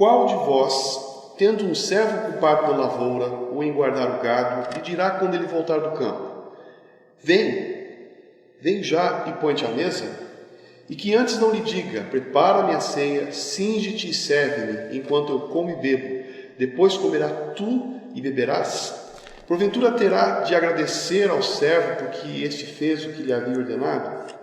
Qual de vós, tendo um servo ocupado na lavoura ou em guardar o gado, lhe dirá quando ele voltar do campo: vem já e põe-te à mesa? E que antes não lhe diga: prepara-me a ceia, cinge-te e serve-me, enquanto eu como e bebo, depois comerás tu e beberás? Porventura terá de agradecer ao servo porque este fez o que lhe havia ordenado?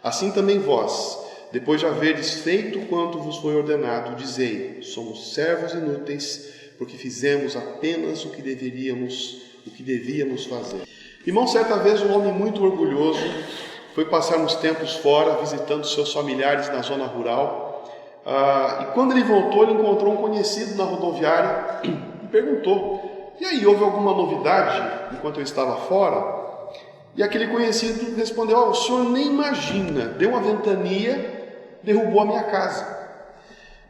Assim também vós, depois de haveres feito quanto vos foi ordenado, dizei: somos servos inúteis, porque fizemos apenas o que devíamos fazer. Irmão, certa vez um homem muito orgulhoso foi passar uns tempos fora, visitando seus familiares na zona rural. E quando ele voltou, ele encontrou um conhecido na rodoviária e perguntou: e aí, houve alguma novidade enquanto eu estava fora? E aquele conhecido respondeu: o senhor nem imagina, deu uma ventania, derrubou a minha casa.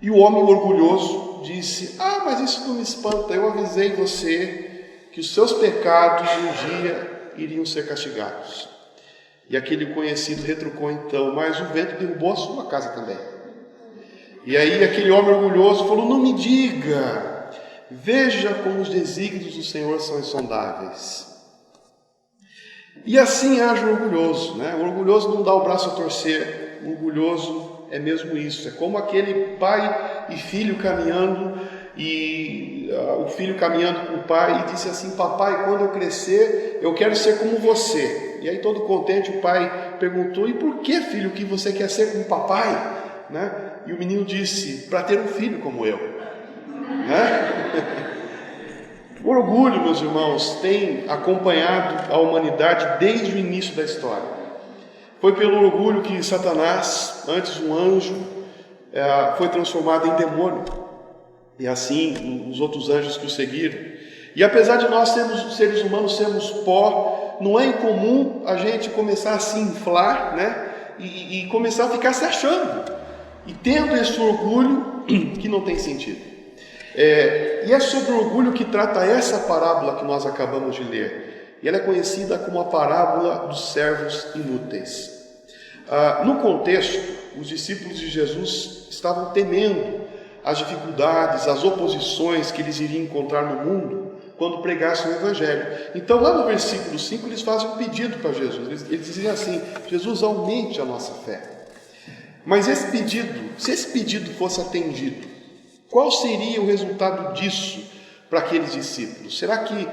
E o homem orgulhoso disse: mas isso não me espanta, eu avisei você que os seus pecados um dia iriam ser castigados. E aquele conhecido retrucou então: mas o vento derrubou a sua casa também. E aí aquele homem orgulhoso falou: não me diga, veja como os desígnios do Senhor são insondáveis. E assim age o orgulhoso, né? O orgulhoso não dá o braço a torcer, o orgulhoso é mesmo isso. É como aquele pai e filho caminhando, e o filho caminhando com o pai e disse assim: papai, quando eu crescer, eu quero ser como você. E aí todo contente o pai perguntou: e por que, filho, que você quer ser como papai? Né? E o menino disse: para ter um filho como eu. Né? O orgulho, meus irmãos, tem acompanhado a humanidade desde o início da história. Foi pelo orgulho que Satanás, antes um anjo, foi transformado em demônio. E assim os outros anjos que o seguiram. E apesar de nós seres humanos sermos pó, não é incomum a gente começar a se inflar, né? E começar a ficar se achando. E tendo esse orgulho que não tem sentido. E é sobre o orgulho que trata essa parábola que nós acabamos de ler. E ela é conhecida como a parábola dos servos inúteis. No contexto, os discípulos de Jesus estavam temendo as dificuldades, as oposições que eles iriam encontrar no mundo quando pregassem o Evangelho. Então, lá no versículo 5, eles fazem um pedido para Jesus. Eles dizem assim: Jesus, aumente a nossa fé. Mas se esse pedido fosse atendido, qual seria o resultado disso para aqueles discípulos? Será que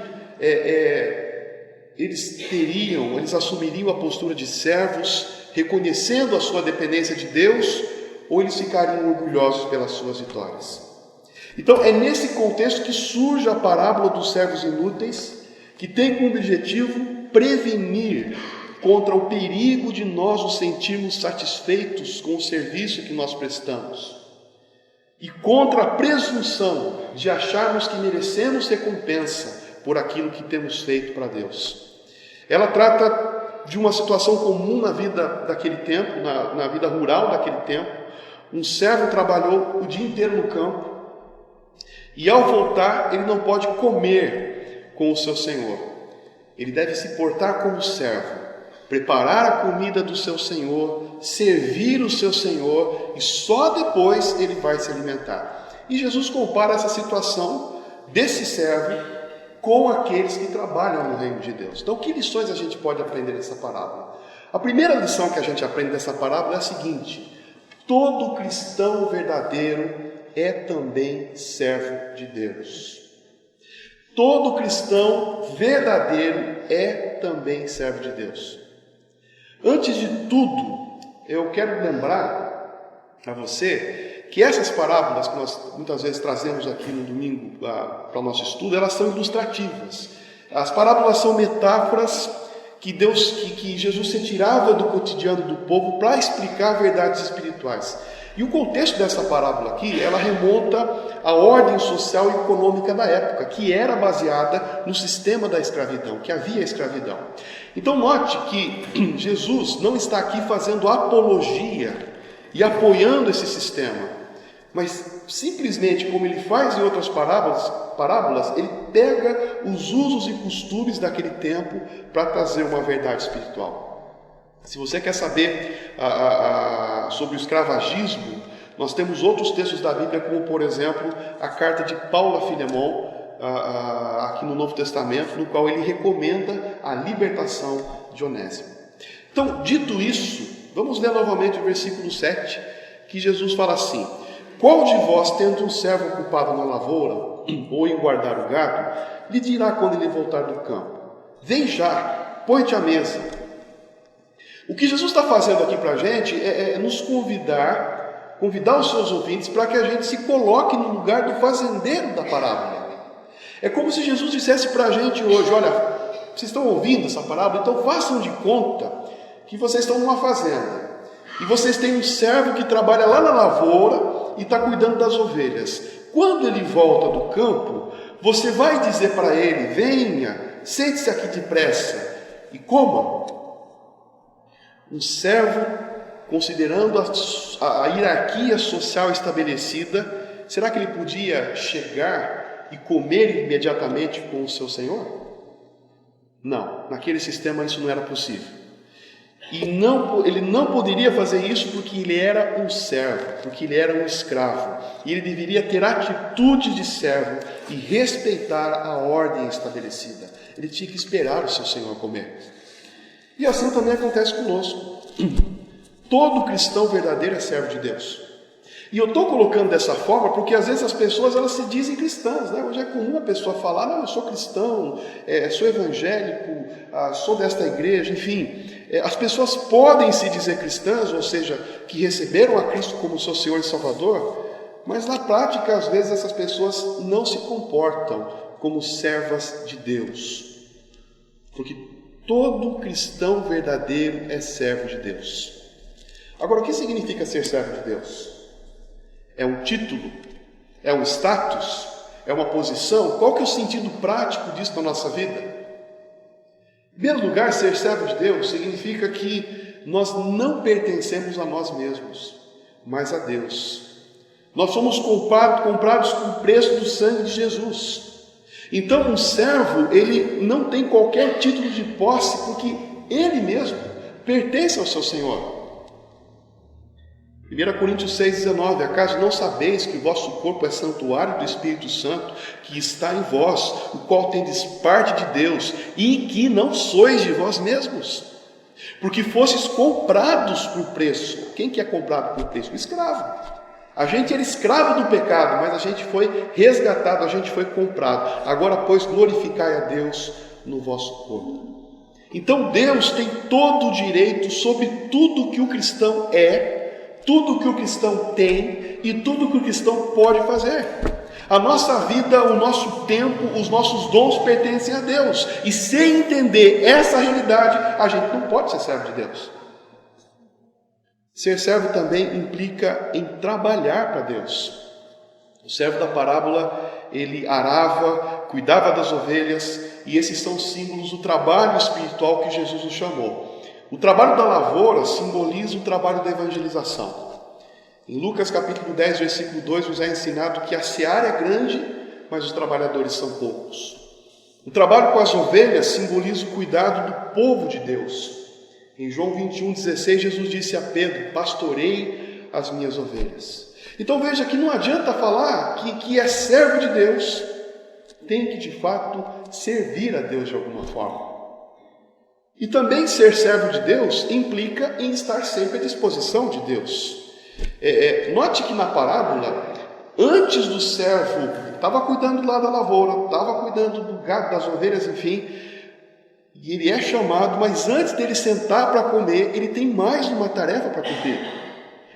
eles assumiriam a postura de servos, reconhecendo a sua dependência de Deus, ou eles ficariam orgulhosos pelas suas vitórias? Então, é nesse contexto que surge a parábola dos servos inúteis, que tem como objetivo prevenir contra o perigo de nós nos sentirmos satisfeitos com o serviço que nós prestamos, e contra a presunção de acharmos que merecemos recompensa por aquilo que temos feito para Deus. Ela trata de uma situação comum na vida daquele tempo, na vida rural daquele tempo. Um servo trabalhou o dia inteiro no campo e ao voltar ele não pode comer com o seu senhor. Ele deve se portar como servo, preparar a comida do seu senhor, servir o seu senhor, e só depois ele vai se alimentar. E Jesus compara essa situação desse servo com aqueles que trabalham no reino de Deus. Então, que lições a gente pode aprender dessa parábola? A primeira lição que a gente aprende dessa parábola é a seguinte: todo cristão verdadeiro é também servo de Deus. Todo cristão verdadeiro é também servo de Deus. Antes de tudo, eu quero lembrar a você que essas parábolas que nós muitas vezes trazemos aqui no domingo para o nosso estudo, elas são ilustrativas. As parábolas são metáforas que Jesus se tirava do cotidiano do povo para explicar verdades espirituais. E o contexto dessa parábola aqui, ela remonta à ordem social e econômica da época, que era baseada no sistema da escravidão, que havia escravidão. Então note que Jesus não está aqui fazendo apologia e apoiando esse sistema, mas simplesmente, como ele faz em outras parábolas, ele pega os usos e costumes daquele tempo para trazer uma verdade espiritual. Se você quer saber sobre o escravagismo Nós temos outros textos da Bíblia, como por exemplo a carta de Paulo a Filemon, aqui no Novo Testamento, no qual ele recomenda a libertação de Onésimo. Então, dito isso, vamos ler novamente o versículo 7, que Jesus fala assim: qual de vós, tendo um servo ocupado na lavoura, ou em guardar o gado, lhe dirá quando ele voltar do campo: vem já, põe-te à mesa? O que Jesus está fazendo aqui para a gente é nos convidar os seus ouvintes para que a gente se coloque no lugar do fazendeiro da parábola. É como se Jesus dissesse para a gente hoje: olha, vocês estão ouvindo essa parábola, então façam de conta que vocês estão numa fazenda e vocês têm um servo que trabalha lá na lavoura e está cuidando das ovelhas. Quando ele volta do campo, você vai dizer para ele: venha, sente-se aqui depressa e coma. Um servo, considerando a hierarquia social estabelecida, será que ele podia chegar e comer imediatamente com o seu senhor? Não, naquele sistema isso não era possível. E ele não poderia fazer isso porque ele era um servo, porque ele era um escravo. E ele deveria ter atitude de servo e respeitar a ordem estabelecida. Ele tinha que esperar o seu senhor comer. E assim também acontece conosco. Todo cristão verdadeiro é servo de Deus. E eu estou colocando dessa forma porque às vezes as pessoas elas se dizem cristãs, né? Hoje é comum a pessoa falar: não, eu sou cristão, sou evangélico, sou desta igreja, enfim. As pessoas podem se dizer cristãs, ou seja, que receberam a Cristo como seu Senhor e Salvador, mas na prática às vezes essas pessoas não se comportam como servas de Deus. Porque todo cristão verdadeiro é servo de Deus. Agora, o que significa ser servo de Deus? É um título? É um status? É uma posição? Qual que é o sentido prático disso na nossa vida? Em primeiro lugar, ser servo de Deus significa que nós não pertencemos a nós mesmos, mas a Deus. Nós somos comprados com o preço do sangue de Jesus. Então, um servo, ele não tem qualquer título de posse, porque ele mesmo pertence ao seu Senhor. 1 Coríntios 6,19: acaso não sabeis que o vosso corpo é santuário do Espírito Santo, que está em vós, o qual tendes parte de Deus, e que não sois de vós mesmos, porque fostes comprados por preço. Quem que é comprado por preço? O escravo. A gente era escravo do pecado, mas a gente foi resgatado, a gente foi comprado. Agora, pois, glorificai a Deus no vosso corpo. Então Deus tem todo o direito sobre tudo que o cristão é, tudo que o cristão tem e tudo que o cristão pode fazer. A nossa vida, o nosso tempo, os nossos dons pertencem a Deus. E sem entender essa realidade, a gente não pode ser servo de Deus. Ser servo também implica em trabalhar para Deus. O servo da parábola, ele arava, cuidava das ovelhas, e esses são símbolos do trabalho espiritual que Jesus nos chamou. O trabalho da lavoura simboliza o trabalho da evangelização. Em Lucas capítulo 10, versículo 2, nos é ensinado que a seara é grande, mas os trabalhadores são poucos. O trabalho com as ovelhas simboliza o cuidado do povo de Deus. Em João 21,16, Jesus disse a Pedro: pastorei as minhas ovelhas. Então veja que não adianta falar que é servo de Deus, tem que de fato servir a Deus de alguma forma. E também ser servo de Deus implica em estar sempre à disposição de Deus. Note que na parábola, antes do servo, estava cuidando lá da lavoura, estava cuidando do gado, das ovelhas, enfim, e ele é chamado, mas antes dele sentar para comer, ele tem mais uma tarefa para cumprir.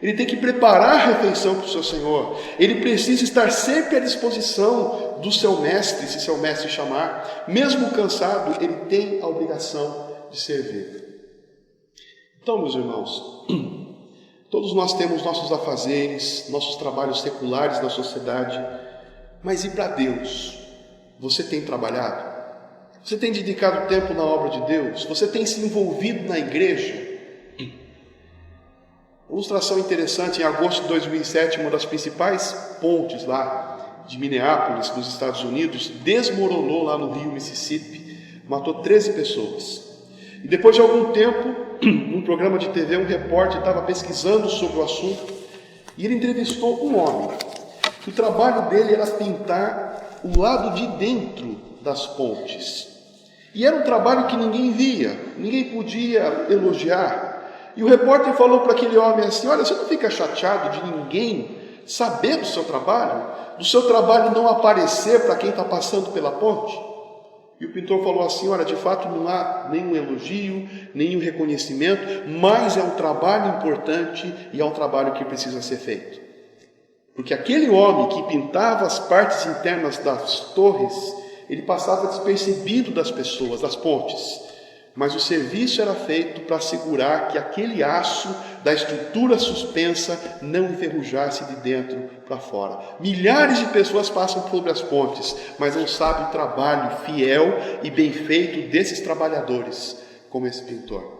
Ele tem que preparar a refeição para o seu Senhor. Ele precisa estar sempre à disposição do seu mestre, se seu mestre chamar. Mesmo cansado, ele tem a obrigação de servir. Então, meus irmãos, todos nós temos nossos afazeres, nossos trabalhos seculares na sociedade, mas e para Deus? Você tem trabalhado? Você tem dedicado tempo na obra de Deus? Você tem se envolvido na igreja? Ilustração interessante: em agosto de 2007, uma das principais pontes lá de Minneapolis, nos Estados Unidos, desmoronou lá no rio Mississippi, matou 13 pessoas. E depois de algum tempo, num programa de TV, um repórter estava pesquisando sobre o assunto E ele entrevistou um homem, que o trabalho dele era pintar o lado de dentro das pontes. E era um trabalho que ninguém via, ninguém podia elogiar. E o repórter falou para aquele homem assim: olha, você não fica chateado de ninguém saber do seu trabalho não aparecer para quem está passando pela ponte? E o pintor falou assim: olha, de fato não há nenhum elogio, nenhum reconhecimento, mas é um trabalho importante e é um trabalho que precisa ser feito. Porque aquele homem que pintava as partes internas das torres, ele passava despercebido das pessoas, das pontes. Mas o serviço era feito para assegurar que aquele aço da estrutura suspensa não enferrujasse de dentro para fora. Milhares de pessoas passam sobre as pontes, mas não sabem o trabalho fiel e bem feito desses trabalhadores, como esse pintor.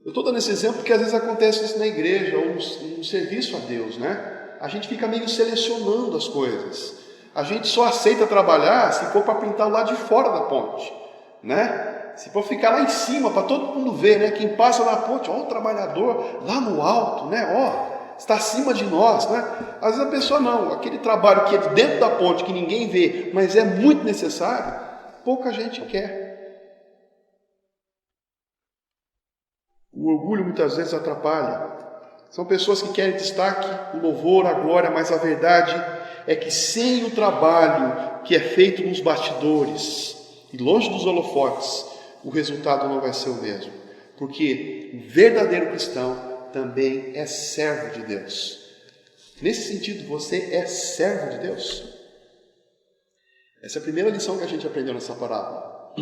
Eu estou dando esse exemplo porque às vezes acontece isso na igreja ou no serviço a Deus, né? A gente fica meio selecionando as coisas. A gente só aceita trabalhar se for para pintar o lado de fora da ponte, né? Se for ficar lá em cima para todo mundo ver, né? Quem passa na ponte, ó, o trabalhador lá no alto, né? Ó, está acima de nós, né? Às vezes a pessoa não, aquele trabalho que é dentro da ponte, que ninguém vê, mas é muito necessário, pouca gente quer. O orgulho muitas vezes atrapalha. São pessoas que querem destaque, o louvor, a glória, mas a verdade é que sem o trabalho que é feito nos bastidores e longe dos holofotes, o resultado não vai ser o mesmo. Porque o verdadeiro cristão também é servo de Deus. Nesse sentido, você é servo de Deus. Essa é a primeira lição que a gente aprendeu nessa parábola.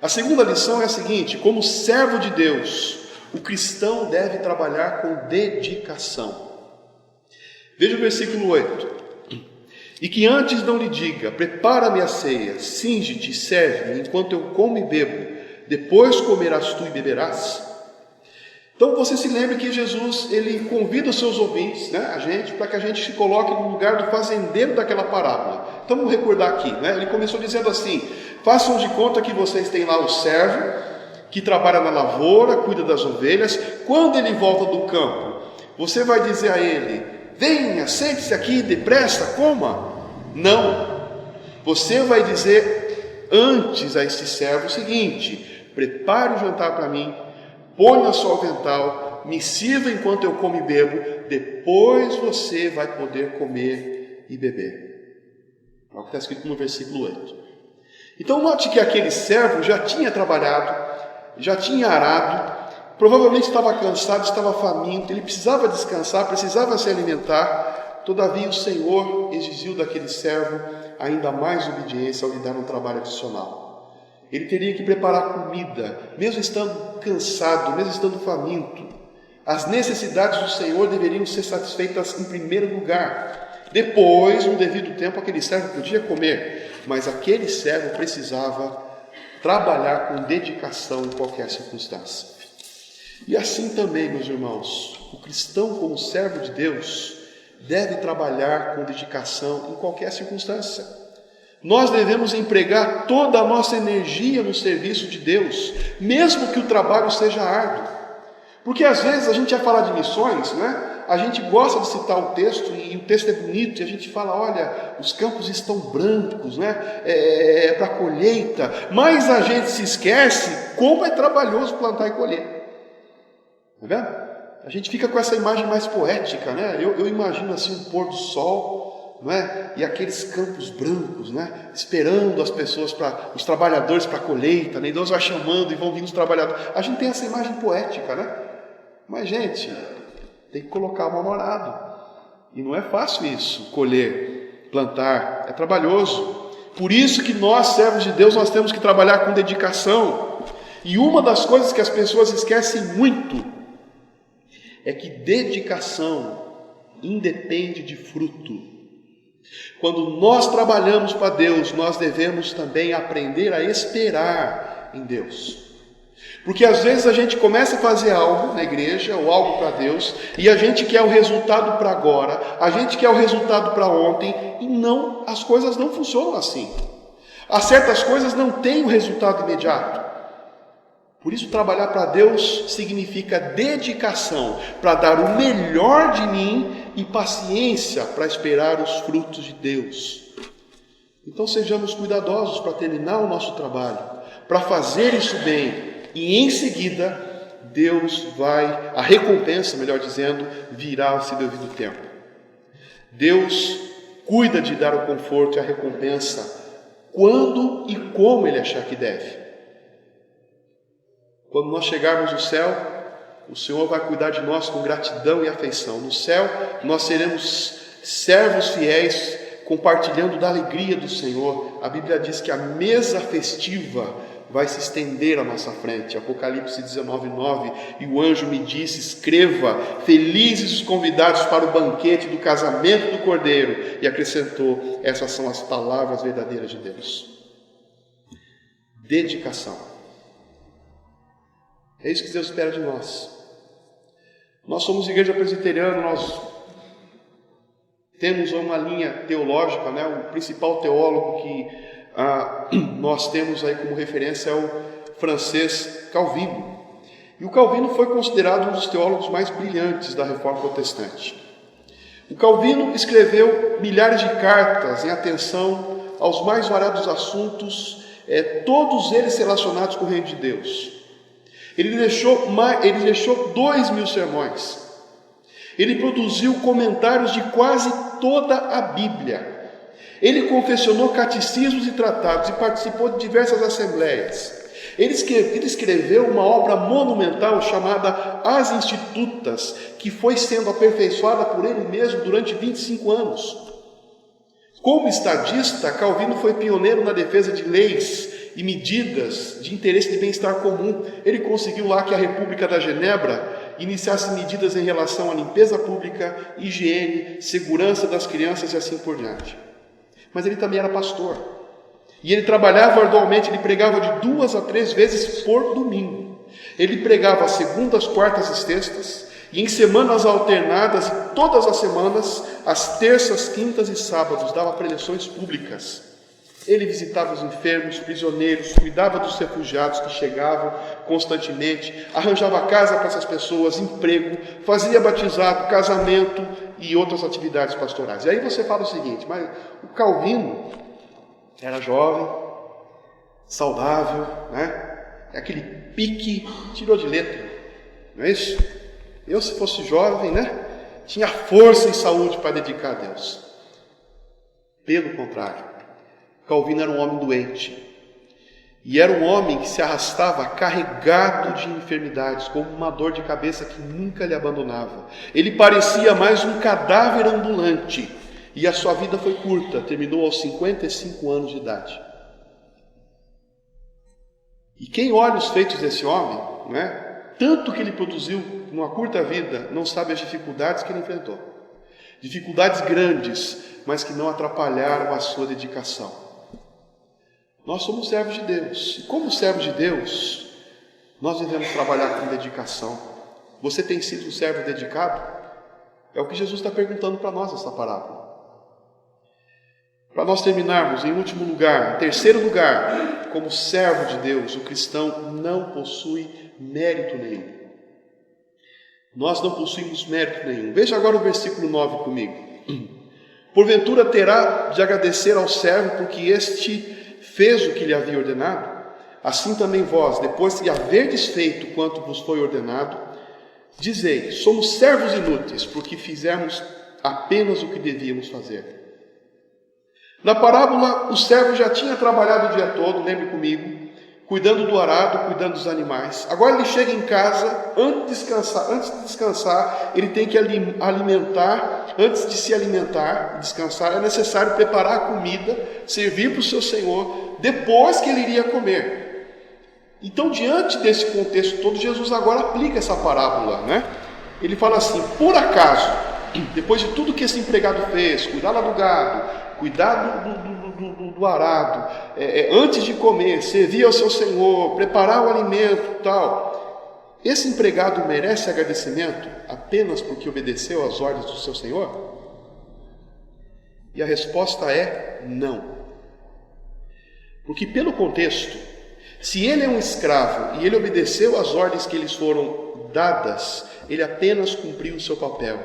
A segunda lição é a seguinte: como servo de Deus, o cristão deve trabalhar com dedicação. Veja o versículo 8. E que antes não lhe diga: prepara-me a ceia, cinge-te e serve-me, enquanto eu como e bebo, depois comerás tu e beberás. Então você se lembre que Jesus, ele convida os seus ouvintes, né, a gente, para que a gente se coloque no lugar do fazendeiro daquela parábola. Então vamos recordar aqui, né? Ele começou dizendo assim: façam de conta que vocês têm lá o servo, que trabalha na lavoura, cuida das ovelhas. Quando ele volta do campo, você vai dizer a ele: venha, sente-se aqui, depressa, coma. Não. Você vai dizer antes a esse servo o seguinte: prepare o jantar para mim, ponha só o avental, me sirva enquanto eu como e bebo, depois você vai poder comer e beber. É o que está escrito no versículo 8. Então note que aquele servo já tinha trabalhado, já tinha arado, provavelmente estava cansado, estava faminto, ele precisava descansar, precisava se alimentar. Todavia o Senhor exigiu daquele servo ainda mais obediência ao lhe dar um trabalho adicional. Ele teria que preparar comida, mesmo estando cansado, mesmo estando faminto. As necessidades do Senhor deveriam ser satisfeitas em primeiro lugar. Depois, no devido tempo, aquele servo podia comer, mas aquele servo precisava trabalhar com dedicação em qualquer circunstância. E assim também, meus irmãos, o cristão, como servo de Deus, deve trabalhar com dedicação em qualquer circunstância. Nós devemos empregar toda a nossa energia no serviço de Deus, mesmo que o trabalho seja árduo. Porque às vezes a gente ia falar de missões, né? A gente gosta de citar o texto, e o texto é bonito, e a gente fala: olha, os campos estão brancos, né? Para colheita. Mas a gente se esquece como é trabalhoso plantar e colher. Tá vendo? A gente fica com essa imagem mais poética, né? Eu imagino assim um pôr do sol, não é? E aqueles campos brancos, né? Esperando as pessoas, os trabalhadores para a colheita, né? E Deus vai chamando e vão vindo os trabalhadores. A gente tem essa imagem poética, né? Mas, gente, tem que colocar a mão no arado. E não é fácil isso, colher, plantar, é trabalhoso. Por isso que nós, servos de Deus, nós temos que trabalhar com dedicação. E uma das coisas que as pessoas esquecem muito é que dedicação independe de fruto. Quando nós trabalhamos para Deus, nós devemos também aprender a esperar em Deus. Porque às vezes a gente começa a fazer algo na igreja, ou algo para Deus, e a gente quer o resultado para agora, a gente quer o resultado para ontem, e não, as coisas não funcionam assim. Há certas coisas não têm o resultado imediato. Por isso, trabalhar para Deus significa dedicação, para dar o melhor de mim e paciência para esperar os frutos de Deus. Então, sejamos cuidadosos para terminar o nosso trabalho, para fazer isso bem, e em seguida, a recompensa, melhor dizendo, virá ao seu devido tempo. Deus cuida de dar o conforto e a recompensa quando e como Ele achar que deve. Quando nós chegarmos no céu, o Senhor vai cuidar de nós com gratidão e afeição. No céu, nós seremos servos fiéis, compartilhando da alegria do Senhor. A Bíblia diz que a mesa festiva vai se estender à nossa frente. Apocalipse 19:9, e o anjo me disse: escreva, felizes os convidados para o banquete do casamento do Cordeiro. E acrescentou: essas são as palavras verdadeiras de Deus. Dedicação. É isso que Deus espera de nós. Nós somos igreja presbiteriana, nós temos uma linha teológica, o principal teólogo que nós temos aí como referência é o francês Calvino. E o Calvino foi considerado um dos teólogos mais brilhantes da Reforma Protestante. O Calvino escreveu milhares de cartas em atenção aos mais variados assuntos, todos eles relacionados com o reino de Deus. Ele deixou 2.000 sermões. Ele produziu comentários de quase toda a Bíblia. Ele confeccionou catecismos e tratados e participou de diversas assembleias. Ele escreveu uma obra monumental chamada As Institutas, que foi sendo aperfeiçoada por ele mesmo durante 25 anos. Como estadista, Calvino foi pioneiro na defesa de leis e medidas de interesse de bem-estar comum. Ele conseguiu lá que a República da Genebra iniciasse medidas em relação à limpeza pública, higiene, segurança das crianças e assim por diante. Mas ele também era pastor. E ele trabalhava arduamente, ele pregava de 2 a 3 vezes por domingo. Ele pregava às segundas, quartas e sextas, e em semanas alternadas, e todas as semanas, às terças, quintas e sábados, dava preleções públicas. Ele visitava os enfermos, prisioneiros, cuidava dos refugiados que chegavam constantemente, arranjava casa para essas pessoas, emprego, fazia batizado, casamento e outras atividades pastorais. E aí você fala o seguinte: mas o Calvino era jovem, saudável, É aquele pique, tirou de letra, não é isso? Eu, se fosse jovem, tinha força e saúde para dedicar a Deus. Pelo contrário, Calvino era um homem doente. E era um homem que se arrastava carregado de enfermidades, como uma dor de cabeça que nunca lhe abandonava. Ele parecia mais um cadáver ambulante. E a sua vida foi curta, terminou aos 55 anos de idade. E quem olha os feitos desse homem, tanto que ele produziu numa curta vida, não sabe as dificuldades que ele enfrentou. Dificuldades grandes, mas que não atrapalharam a sua dedicação. Nós somos servos de Deus. E como servos de Deus, nós devemos trabalhar com dedicação. Você tem sido um servo dedicado? É o que Jesus está perguntando para nós nessa parábola. Para nós terminarmos, em último lugar, em terceiro lugar, como servo de Deus, o cristão não possui mérito nenhum. Nós não possuímos mérito nenhum. Veja agora o versículo 9 comigo. Porventura terá de agradecer ao servo, porque este fez o que lhe havia ordenado? Assim também vós, depois de haverdes feito quanto vos foi ordenado, dizei: somos servos inúteis, porque fizemos apenas o que devíamos fazer. Na parábola, o servo já tinha trabalhado o dia todo, lembre comigo, cuidando do arado, cuidando dos animais. Agora ele chega em casa, antes de descansar, ele tem que alimentar. Antes de se alimentar e descansar, é necessário preparar a comida, servir para o seu Senhor, depois que ele iria comer. Então, diante desse contexto todo, Jesus agora aplica essa parábola, Ele fala assim: por acaso, depois de tudo que esse empregado fez, cuidar lá do gado, cuidar do arado, antes de comer, servir ao seu Senhor, preparar o alimento, tal, esse empregado merece agradecimento apenas porque obedeceu às ordens do seu Senhor? E a resposta é não. Porque pelo contexto, Se ele é um escravo e ele obedeceu às ordens que lhes foram dadas, ele apenas cumpriu o seu papel.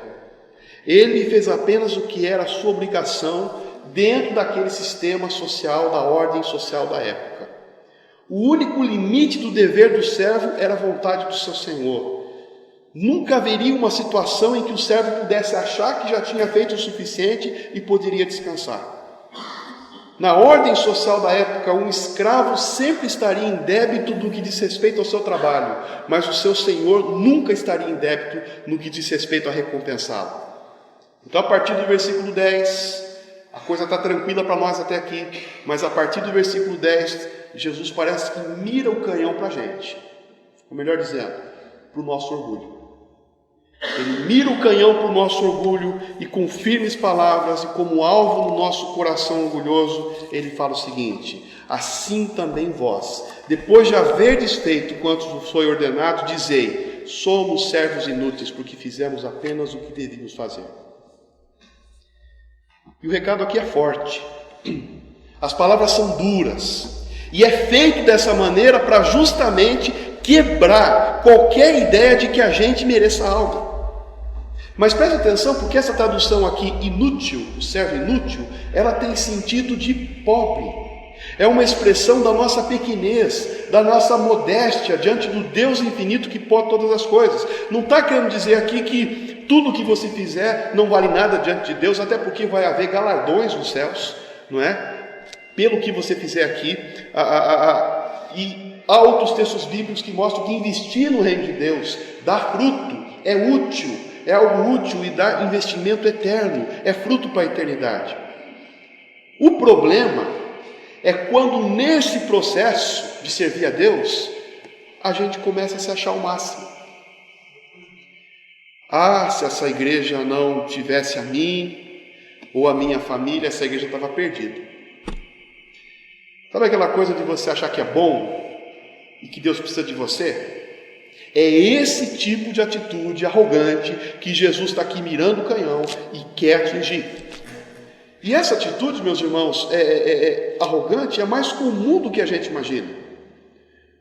Ele fez apenas o que era a sua obrigação dentro daquele sistema social, da ordem social da época. O único limite do dever do servo era a vontade do seu senhor. Nunca haveria uma situação em que o servo pudesse achar que já tinha feito o suficiente e poderia descansar. Na ordem social da época, um escravo sempre estaria em débito do que diz respeito ao seu trabalho, mas o seu senhor nunca estaria em débito no que diz respeito a recompensá-lo. Então, a partir do versículo 10, a coisa está tranquila para nós até aqui, mas a partir do versículo 10, Jesus parece que mira o canhão para a gente, ou melhor dizendo, para o nosso orgulho. Ele mira o canhão para o nosso orgulho e com firmes palavras e como alvo no nosso coração orgulhoso, ele fala o seguinte: assim também vós, depois de haverdes feito quanto vos foi ordenado, dizei, somos servos inúteis, porque fizemos apenas o que devíamos fazer. E o recado aqui é forte. As palavras são duras. E é feito dessa maneira para justamente quebrar qualquer ideia de que a gente mereça algo. Mas preste atenção, porque essa tradução aqui, inútil, o servo inútil, ela tem sentido de pobre. É uma expressão da nossa pequenez, da nossa modéstia diante do Deus infinito que pode todas as coisas. Não está querendo dizer aqui que tudo que você fizer não vale nada diante de Deus, até porque vai haver galardões nos céus, não é? Pelo que você fizer aqui. E há outros textos bíblicos que mostram que investir no reino de Deus, dar fruto, é útil. É algo útil e dá investimento eterno, é fruto para a eternidade. O problema é quando nesse processo de servir a Deus, a gente começa a se achar o máximo. Ah, se essa igreja não tivesse a mim, ou a minha família, essa igreja estava perdida. Sabe aquela coisa de você achar que é bom e que Deus precisa de você? É esse tipo de atitude arrogante que Jesus está aqui mirando o canhão e quer atingir. E essa atitude, meus irmãos, arrogante, é mais comum do que a gente imagina.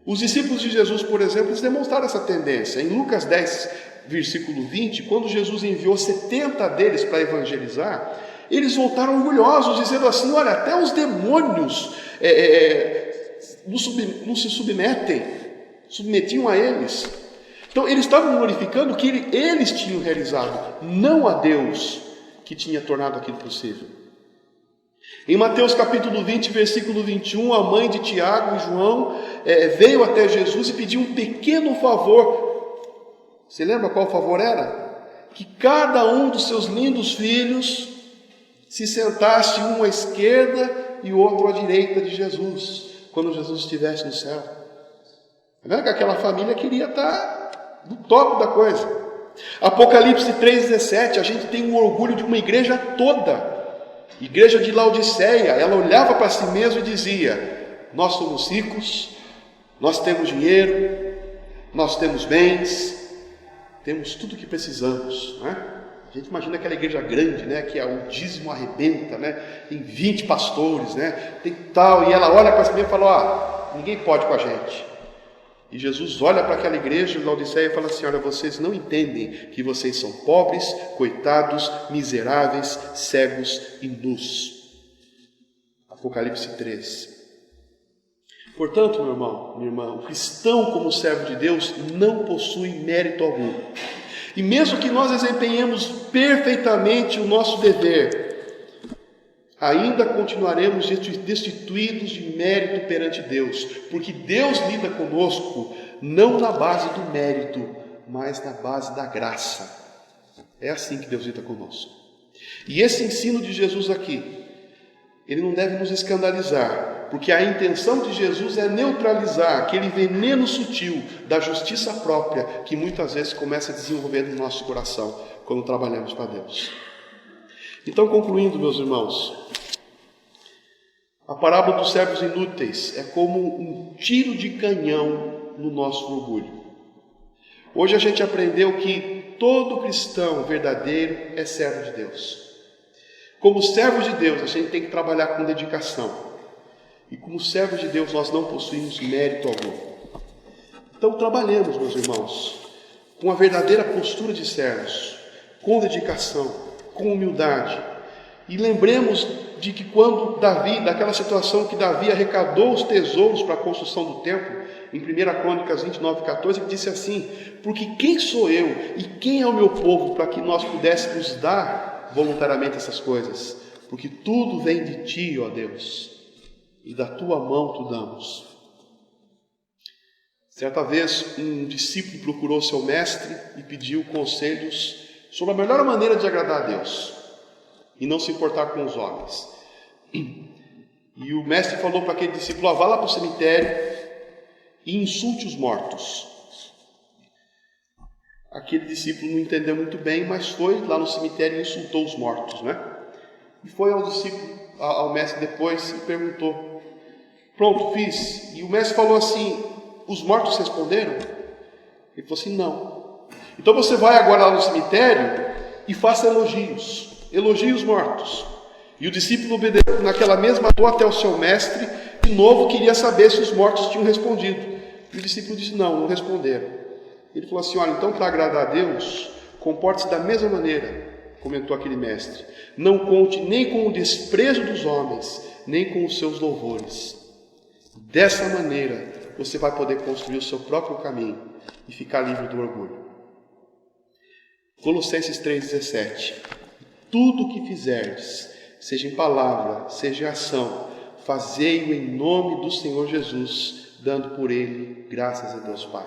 Os discípulos de Jesus, por exemplo, eles demonstraram essa tendência. Em Lucas 10, versículo 20, quando Jesus enviou 70 deles para evangelizar, eles voltaram orgulhosos, dizendo assim: olha, até os demônios não se submetiam a eles. Então eles estavam glorificando o que eles tinham realizado, não a Deus que tinha tornado aquilo possível. Em Mateus capítulo 20, versículo 21, a mãe de Tiago e João veio até Jesus e pediu um pequeno favor. Você lembra qual favor era? Que cada um dos seus lindos filhos se sentasse um à esquerda e o outro à direita de Jesus, quando Jesus estivesse no céu. Está vendo que aquela família queria estar no topo da coisa. Apocalipse 3,17, a gente tem um orgulho de uma igreja toda. Igreja de Laodiceia, ela olhava para si mesma e dizia: nós somos ricos, nós temos dinheiro, nós temos bens, temos tudo o que precisamos, não é? A gente imagina aquela igreja grande, né, que o dízimo arrebenta, né, tem 20 pastores, né, tem tal, e ela olha para si mesma e fala: ninguém pode com a gente. E Jesus olha para aquela igreja de Laodiceia e fala assim: olha, vocês não entendem que vocês são pobres, coitados, miseráveis, cegos e nus. Apocalipse 3. Portanto, meu irmão, minha irmã, o cristão como servo de Deus não possui mérito algum. E mesmo que nós desempenhemos perfeitamente o nosso dever, ainda continuaremos destituídos de mérito perante Deus, porque Deus lida conosco não na base do mérito, mas na base da graça. É assim que Deus lida conosco. E esse ensino de Jesus aqui, ele não deve nos escandalizar, porque a intenção de Jesus é neutralizar aquele veneno sutil da justiça própria que muitas vezes começa a desenvolver no nosso coração quando trabalhamos para Deus. Então, concluindo, meus irmãos, a parábola dos servos inúteis é como um tiro de canhão no nosso orgulho. Hoje a gente aprendeu que todo cristão verdadeiro é servo de Deus. Como servo de Deus, a gente tem que trabalhar com dedicação. e como servos de Deus nós não possuímos mérito algum. Então trabalhemos, meus irmãos, com a verdadeira postura de servos, com dedicação, com humildade, e lembremos de que quando Davi, daquela situação que Davi arrecadou os tesouros para a construção do templo, em 1 Crônicas 29:14, ele disse assim: porque quem sou eu e quem é o meu povo para que nós pudéssemos dar voluntariamente essas coisas? Porque tudo vem de ti, ó Deus, e da tua mão tu damos. Certa vez um discípulo procurou seu mestre e pediu conselhos sobre a melhor maneira de agradar a Deus e não se importar com os homens. E o mestre falou para aquele discípulo: vá lá para o cemitério e insulte os mortos. Aquele discípulo não entendeu muito bem, mas foi lá no cemitério e insultou os mortos, né? E foi ao mestre depois e perguntou: pronto, fiz. E o mestre falou assim: os mortos responderam? Ele falou assim: não. Então você vai agora lá no cemitério e faça elogios. Elogie os mortos. E o discípulo obedeceu naquela mesma toa até o seu mestre, de novo queria saber se os mortos tinham respondido. E o discípulo disse: não responderam. Ele falou assim: olha, então para agradar a Deus, comporte-se da mesma maneira, comentou aquele mestre. Não conte nem com o desprezo dos homens, nem com os seus louvores. Dessa maneira, você vai poder construir o seu próprio caminho e ficar livre do orgulho. Colossenses 3,17. Tudo o que fizerdes, seja em palavra, seja em ação, fazei-o em nome do Senhor Jesus, dando por ele graças a Deus Pai.